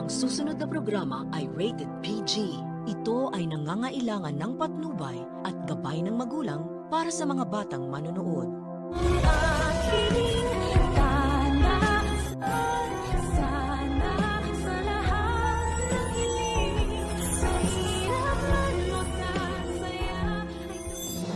Ang susunod na programa ay rated PG. Ito ay nangangailangan ng patnubay at gabay ng magulang para sa mga batang manonood.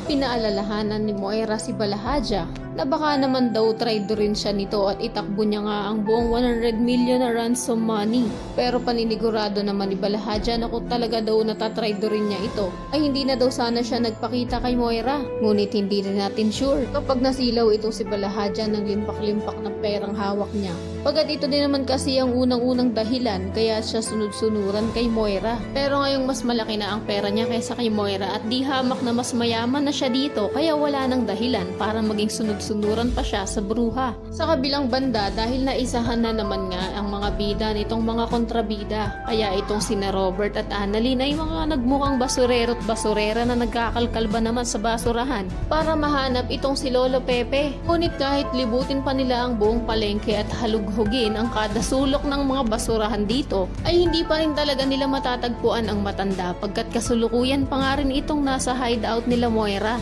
Pinaalalahanan ni Moira si Balahadja na baka naman daw traitor rin siya nito at itakbo niya nga ang buong 100 million na ransom money. Pero paninigurado naman ni Balahadja na kung talaga daw natatraitor rin niya ito, ay hindi na daw sana siya nagpakita kay Moira. Ngunit hindi rin natin sure kapag nasilaw itong si Balahadja ng limpak-limpak na perang hawak niya. Pagkat ito din naman kasi ang unang-unang dahilan kaya siya sunod-sunuran kay Moira. Pero ngayong mas malaki na ang pera niya kaysa kay Moira at di hamak na mas mayaman na siya dito kaya wala nang dahilan para maging sunod-sunuran pa siya sa bruha. Sa kabilang banda dahil naisahan na naman nga ang mga bida nitong mga kontrabida, kaya itong sina Robert at Annalyn ay mga nagmukhang basurero at basurera na nagkakalkalba naman sa basurahan para mahanap itong si Lolo Pepe. Ngunit kahit libutin pa nila ang buong palengke at halughugin ang kada sulok ng mga basurahan dito, ay hindi pa rin talaga nila matatagpuan ang matanda pagkat kasulukuyan pa nga rin itong nasa hideout nila Moira.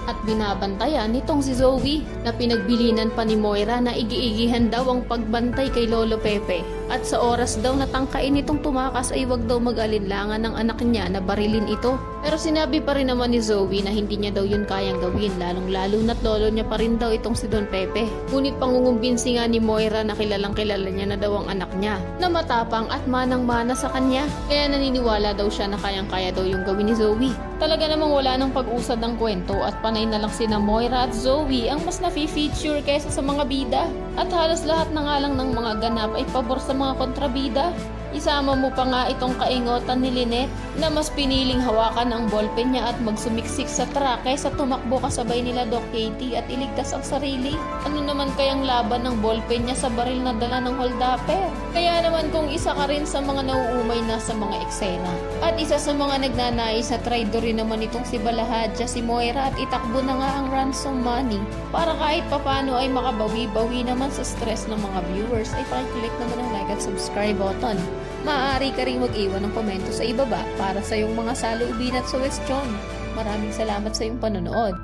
At binabantayan nitong si Zoe na pinagbilinan pa ni Moira na igi-igihan daw ang pagbantay kay Lolo Pepe. At sa oras daw na tangkain itong tumakas ay wag daw mag-alinlangan ng anak niya na barilin ito. Pero sinabi pa rin naman ni Zoe na hindi niya daw yun kayang gawin, lalong-lalo na't lolo niya pa rin daw itong si Don Pepe. Ngunit pangungumbinsi nga ni Moira na kilalang-kilala niya na daw ang anak niya, na matapang at manang-mana sa kanya. Kaya naniniwala daw siya na kayang-kaya daw yung gawin ni Zoe. Talaga namang wala nang pag-usad ng kwento at panay na lang sina Moira at Zoe ang mas nafi-feature kaysa sa mga bida. At halos lahat na nga lang ng mga ganap ay pabor sa mga kontrabida. Isama mo pa nga itong kaingotan ni Lynette na mas piniling hawakan ang ballpen niya at magsumiksik sa truck kaysa tumakbo kasabay nila Doc Katie at iligtas ang sarili. Ano naman kayang laban ng ballpen niya sa baril na dala ng holdapper? Kaya naman kung isa ka rin sa mga nauumay na sa mga eksena. At isa sa mga nagnanais na traitor rin naman itong si Balahadja, si Moira, at itakbo na nga ang ransom money para kahit papano ay makabawi-bawi naman sa stress ng mga viewers ay pakiclick naman ang like at subscribe button. Maaari ka rin mag-iwan ng komento sa ibaba para sa iyong mga saloobin at suwestyon. Maraming salamat sa iyong panonood.